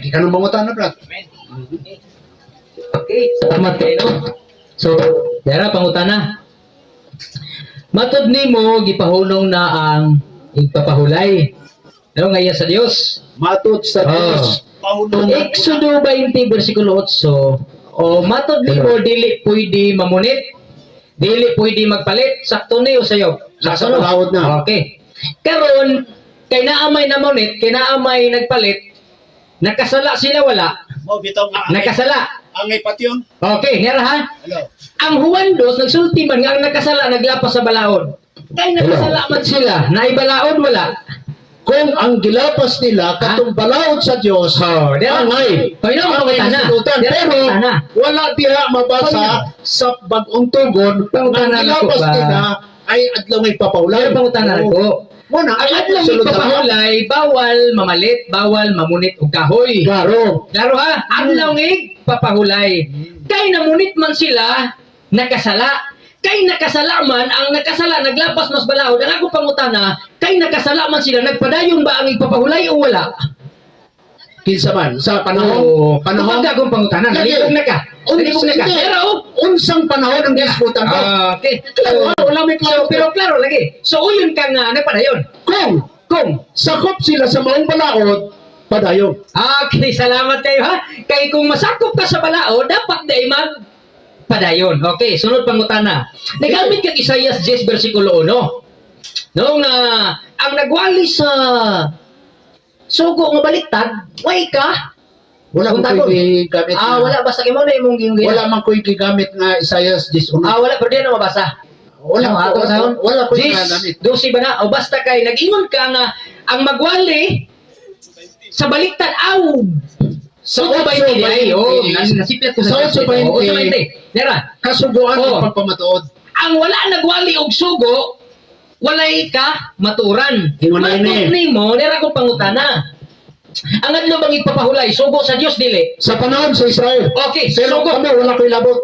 Ikaw nang mangutan na, brad. Okay, tamat kayo, no? So, dara pangutana. Matod nimo gipahunong na ang igpapahulay. No, ngaya sa Dios. Matod sa Diyos. Pahulong. Exodo 20 bersikulo 8. O matod nimo dili pwede mamunit. Dili pwede magpalit. Sakto ni o sayo. Nasa palawod na. Okay. Karon kay naamay namunit, kay naamay nagpalit, nakasala sila wala. Mo bitaw nga. Nakasala. Ang ipatyon. Okay, nera ha? Hello. Ang huwandos, nagsulti man nga ang nakasala, naglapas sa balaod. Kay nakasala man sila, naibalaod wala. Kung ang gilapas nila katong balaod sa Dios, angay. Kaya na, Angay pangutana. nasulutan. Pero wala diha mabasa sa bagong tugon Pangutana ang na ko gilapas ba? nila ay adlaw may papaulan. Pero pangutana na ko. Muna, Ang ay adlang ipapahulay, bawal mamalit, bawal mamunit og kahoy. Klaro. Klaro ha? Adlaw papahulay. Kay namunit man sila, nakasala. Kay nakasala man, ang nakasala, naglapas mas balaod. Ang ako pangutana, kay nakasala man sila, nagpadayon ba ang ipapahulay o wala? Kinsa man sa panahon, Panahon ka kung pangutana, nalibog na ka. Nalibog na ka. Pero, unsang panahon ang disputan ko. okay. Klaro, wala may klaro. Pero klaro lagi. So, uyon ka nga, nagpadayon. Kung sakop sila sa maong balaod, padayon. Okay, salamat kayo ha. Kay kung masakop ka sa balaod, dapat na padayon. Okay, sunod pangutana. Nagamit kang Isaias 10 versikulo 1. Noong ang nagwali sa sugo nga baliktad, way ka. Wala Punta man ko. ko'y gigamit na. Wala basta kimo na imong gina. Wala man ko'y gigamit nga Isaias 10:1. Wala pero di na mabasa. Wala ko sahon. Wala ko'y gigamit. 12 ba na? O basta kay nag-ingon ka nga ang magwali sa baliktad Sa Sa 20 di ay, nasiplat ko Sa 8:20. Nera, Kasuguan Oh. ang pagpamatuod. ang wala nagwali og sugo, walay ka maturan. Ingon na ini. Matut nimo, nera kong pangutana. Ang adlo bang ipapahulay, sugo sa Dios dili. Sa panahon sa Israel. Okay, Pero sugo. kami wala ko'y labot.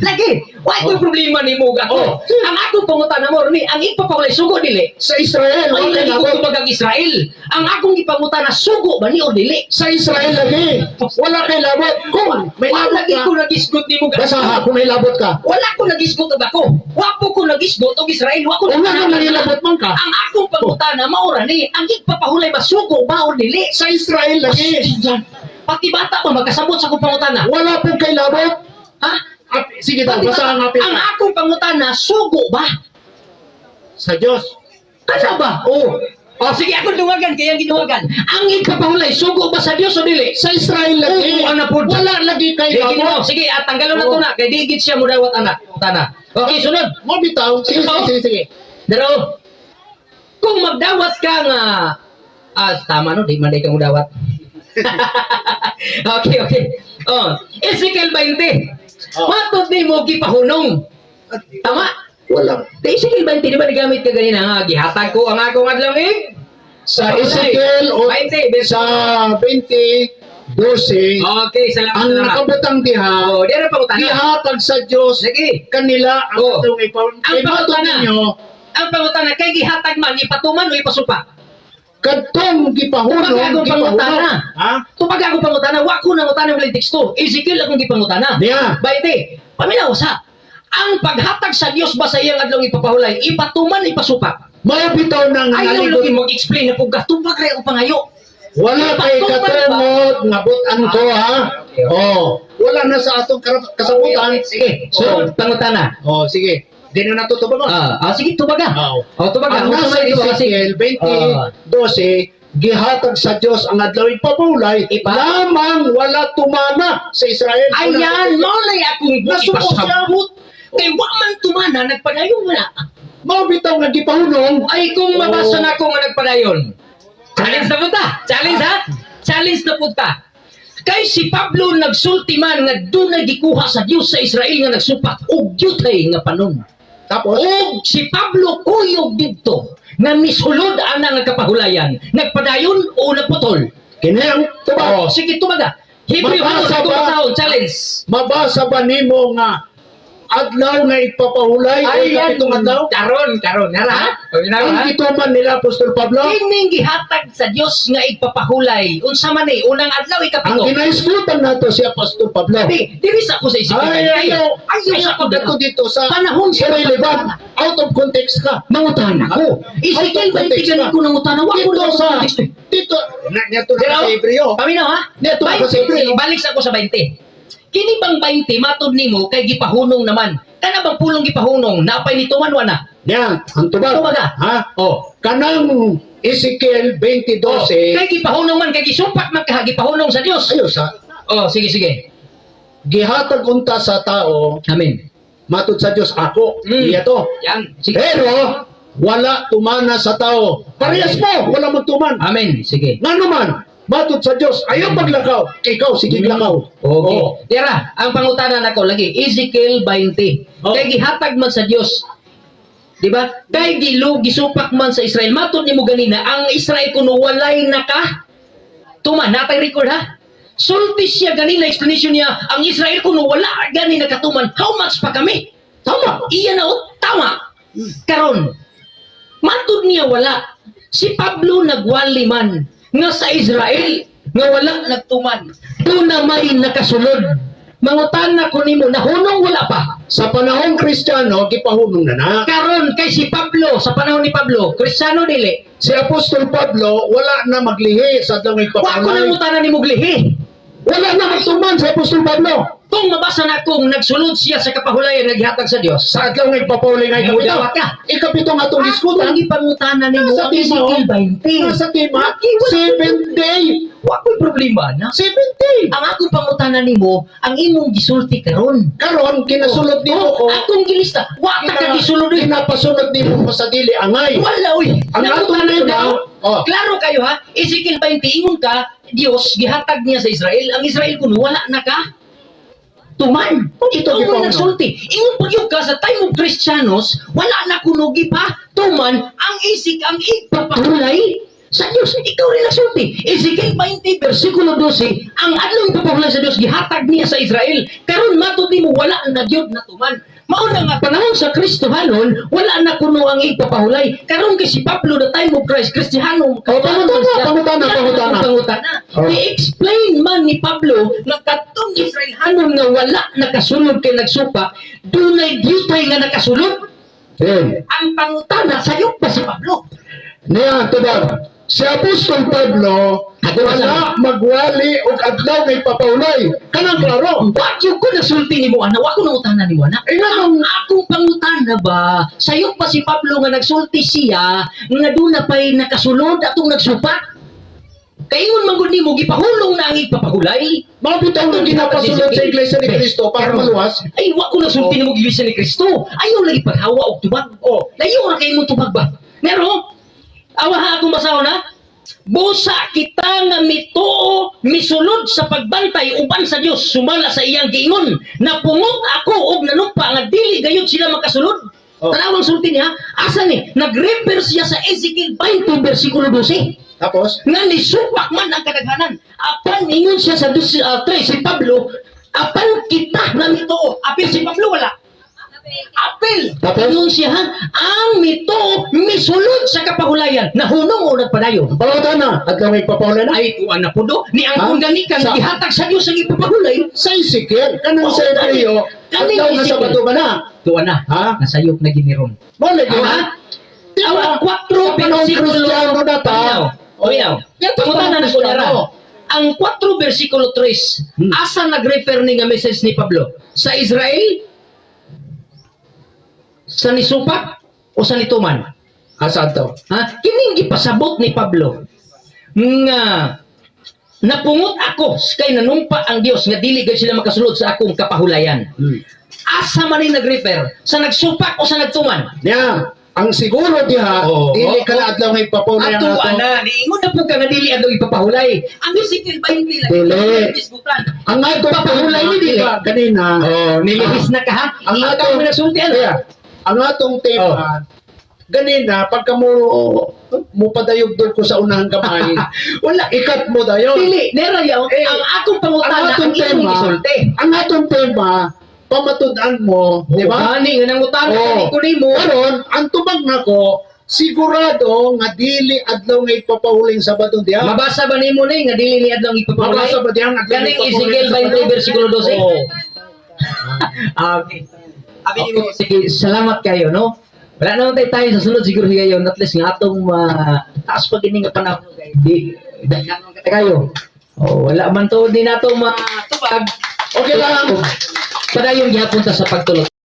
Lagi, why ko problema nimo Oh. gato? Ang akong pangutana mo ni ang ipapahulay sugo dili. Sa Israel, Ay, wala lagi ko labot. tumagang Israel. Ang akong ipangutana, sugo ba ni o dili? Sa Israel lagi. Wala kay labot. Kung may labot Lagi ka, ko nagisgot ni mo basta ha, kung may labot ka. Wala ko nagisgot og ako. Wapo ko nagisgot og Israel. Wa ko Kung nga nangilabot man ka. Ang akong pangutana maura ni ang ipapahulay ba sugo ba o dili? Sa Israel lagi. Pati bata pa magkasabot sa akong pangutana. Wala pong kay labot. Ha? Sige daw, Pati basta ang apil ang ka. akong pangutana sugo ba? Sa Diyos. Kana ba? O sige ako duwagan kaya giduwagan. Ang ipapahulay sugo ba sa Dios o dili? Sa Israel lagi. Oo, anak po. Wala lagi kay Sige, labot. sige, tanggalon na to na. Kay digit siya mudawat anak. Tana. Okay, sunod. Mo bitaw. Sige, sige. Pero, kung magdawat ka nga, tama no, di man ka mudawat. Okay. Ezekiel 20. Matod ni mo gipahunong. Tama? Wala. Ezekiel 20, di ba nagamit ka ganina nga, gihatag ko ang akong adlang Sa Ezekiel o 20, sa 20:12, Okay, salamat. ang nakabutang diha, Di rin pangutana. ihatag sa Diyos Sige. kanila ang Oh. atong ipon. Ang Kay matod pangutana. ninyo, Ang pangutana, kay gihatag man, ipatuman o ipasupa? kadtong gipahunong, Tumagagong pangutana. Ha? Tupag ako pangutana, wa ko nang utana walang teksto. Ezekiel akong gipangutana. Diya. 20. Paminaw sa. Ang paghatag sa Dios ba sa iyang adlong ipapahulay, ipatuman, ipasupa? Mabitaw ng Ayaw nalibot. lagi mag-explain na pugka. Tupag rin ako pangayo. Wala kay Ipatuman katemod, ngabutan ko ha. Okay. Oh, wala na sa atong kasabutan. Sige, sunod, pangutana. Oh, sige. Di na natutubag mo. Sige, tubaga. Tubaga. Ang nasa Ezekiel 20:12, gihatag sa Diyos ang adlawing papulay, lamang wala tumana sa Israel. Ayan, maulay akong Nasubok siya. ipasabot. Kay wa man tumana, nagpadayon mo na. Mabitaw nga gipahunong, Ay, kung mabasa na ko nga nagpadayon. Challenge na punta. Challenge ha? Challenge na punta. Kay si Pablo nagsulti man nga doon na gikuha sa Dios sa Israel nga nagsupak og yutay nga panon. tapos, Og si Pablo kuyog dito nga misulod ana nga kapahulayan. Nagpadayon o nagputol. kinayang tubag. Sige, tumaga. Hebrew Mabasa ba? challenge. Mabasa ba nimo nga adlaw nga ipapahulay o ikapitong adlaw? Karon, nara. O, nara, Ang ha? gituman nila Apostol Pablo, Kining gihatag sa Dios nga igpapahulay. Unsa man ni unang adlaw ang ikapito. ginaisgutan nato si Apostol Pablo. Dili sa ko sa isip. Ayaw sa ko dato dito sa panahon sa irrelevant, out of context ka. mangutan ako. Ezekiel 20 ganun ko nangutan. Wa ko Dito na sa, context. dito, neto na sa Hebreo. Paminaw ha? Neto na sa Hebreo. Balik sa ko sa 20. Kini bang 20 matod nimo kay gipahunong naman. Kana bang pulong gipahunong napay ni tuman na. Yan, ang tubag. Tumaga. Ha? Oh. Kanang Ezekiel 20:12. Kay gipahunong man kay gisumpak man ka gipahunong sa Dios. Ayos ha. Oh, sige. Gihatag unta sa tao, Amen. matud sa Dios ako. Iya to. Yan. Sige. Pero wala tumana sa tao. Parehas mo, wala mo tuman. Amen. Sige. Nga naman, matud sa Dios, ayaw maglakaw. Ikaw, sige lakaw. Okay. Oh. Tira, ang pangutanan nako lagi, Ezekiel 20. Oh. Kay gihatag man sa Dios. Di ba? Kay gisupak man sa Israel. Matod nimo ganina, ang Israel kuno walay naka tuman. Natay record ha? Sulti siya ganina explanation niya, ang Israel kuno wala gani nakatuman. How much pa kami? Tama. Iya na tama. Karon, matod niya wala. Si Pablo nagwali man nga sa Israel nga wala nagtuman. Doon na may nakasulod. Mangutan na ko nimo nahunong wala pa. Sa panahong Kristiyano, gipahunong na na. Karon kay si Pablo sa panahon ni Pablo, Kristiyano dili. Si Apostol Pablo, wala na maglihi sa Wa dawang ko ipapalay. nang mutanan ni Muglihi. Wala na magtuman sa Apostol Pablo. Kung mabasa na kung nagsulod siya sa kapahulayan naghihatag sa Dios. Sa adlaw nga ipapahulay nga ikapito. Mudawat ka. Ikapito nga itong diskutan. Ang ipangutanan nimo Nasa ang tima, Ezekiel 20. Nasa tima, Nakiwala. 7th day. Wa ko'y problema na. 7th day. Ang akong pangutanan nimo, ang imong gisulti karon. Karon, kinasulod nimo ko. Akong gilista, wa ta ka gisulod. Kinapasunod nimo ko sa dili angay. Wala uy. Ang atong tema, oh. Klaro kayo ha. Ezekiel 20 ingon ka, Dios gihatag niya sa Israel. Ang Israel kuno wala na ka. Tuman. Ito Ito, ang ito, nagsulti. Ingon po yung ka sa time of Christianos, wala na kunugi pa. Tuman, ang isig, ang igpapahulay sa Diyos. Ikaw rin nagsulti. Ezekiel 20, versikulo 12, ang adlong papahulay sa Diyos, gihatag niya sa Israel. Karon matod mo, wala na Diyod na tuman. Mauna nga panahon sa Kristohanon, wala na kuno ang igpapahulay. Karon kay si Pablo, the time of Christ, Kristiyano, pangutana. Oh. I-explain man ni Pablo na katong Israelhanon nga wala nakasulod kay nagsupa, dunay ditay nga nakasulod. Ang pangutana sayop pa si Pablo. Niya, tubag. Si Apostol Pablo, wala magwali o adlaw nga ipapahulay. Kanang klaro. Bakit ko nasulti ni mo ana? Wa ko nangutana ni mo ana. Eh, nga, Ang akong pangutana ba, sayop pa si Pablo nga nagsulti siya nga doon na pa'y nakasulod atong nagsupa. Kaingon man gud nimo gipahulong na ang igpapahulay. Mga bitaw nga ginapasunod sa Iglesia ni Cristo para maluwas. Ay, wa ko nasulti nimo Iglesia ni Kristo. Ayaw lagi paghawa og tubag. Oh. Layo ra kay mo tubag ba? Pero awaha akong basaw na. Busa kita nga mituo misulod sa pagbantay uban sa Dios sumala sa iyang giingon. Napungot ako og nanumpa nga dili gayud sila makasulod. Oh. Tanawang sulti niya, asa ni? Nag-refer siya sa Ezekiel 20 versikulo 12. Tapos, Nga ni supak man ang kadaghanan. Apan ingon siya sa 3 si Pablo, apan kita na mituo. Apil si Pablo wala. Apil. Tapos? Ingon siya, ang mituo misulod sa kapahulayan. Nahunong o nagpadayon. pangutana na, adlaw nga ipapahulay na. Ay, kuha na po do. Ni ang Ha? kundanikan, Sa- gihatag sa Diyos ang ipapahulay. Sa Ezekiel, kanang Oh, sa Hebreo, Kani adlaw nga Ezekiel. Sabado ba na? Tuwa na. Ha? Nasayop na giniron. Mali din Ha? ha? Awa, 4 Panahon versikulo. Kristiyano na ta. Paminaw. Paminaw. Yan, Pangutan na Kristiyano. nara. Ang 4 versikulo 3, asa nag-refer ni nga message ni Pablo? Sa Israel? Sa nisupak? O sa nituman? Asa to? Ha? Kining gipasabot ni Pablo nga napungot ako kay nanumpa ang Dios nga dili gid sila makasulod sa akong kapahulayan. Asa man ni nag-refer? Sa nagsupak o sa nagtuman? Niya, ang siguro diha, Oo. dili ka na adlaw nga ipapahulay Ato ang ato. ana, niingon na po ka nga dili adto ipapahulay. Ang Ezekiel 20 lang. Dili. Disputan. Ang ato Papahulay ni dili. kanina. Nilihis na ka ha? Ang Ikaw atong mo nasulti ano? Kaya, ang atong tema, ganina pagka mo padayog ko sa unahang kamay. Wala. Ikat mo dayon. Dili, nera yaw. Eh, Ang akong pangutana, ang ang atong imong tema, gisulti. ang atong tema, pamatud-an mo, di ba? Gani nga nang utang Oo. ko nimo. Karon, ang tubag nako, sigurado nga dili adlaw nga ipapahuling Sabado diha. Mabasa ba nimo ni nga dili ni adlong ipapahulay? Mabasa ba diha nga Ganing Ezekiel 20 bersikulo 12. Oo. Okay. Okay, sige, salamat kayo, no? Wala naman tayo sa sunod siguro ngayon, at least nga atong taas pag ini nga panahon di daghan man kayo. Oh, wala man to din nato matupag. Okay lang. Padayon gyapon ta sa pagtulog.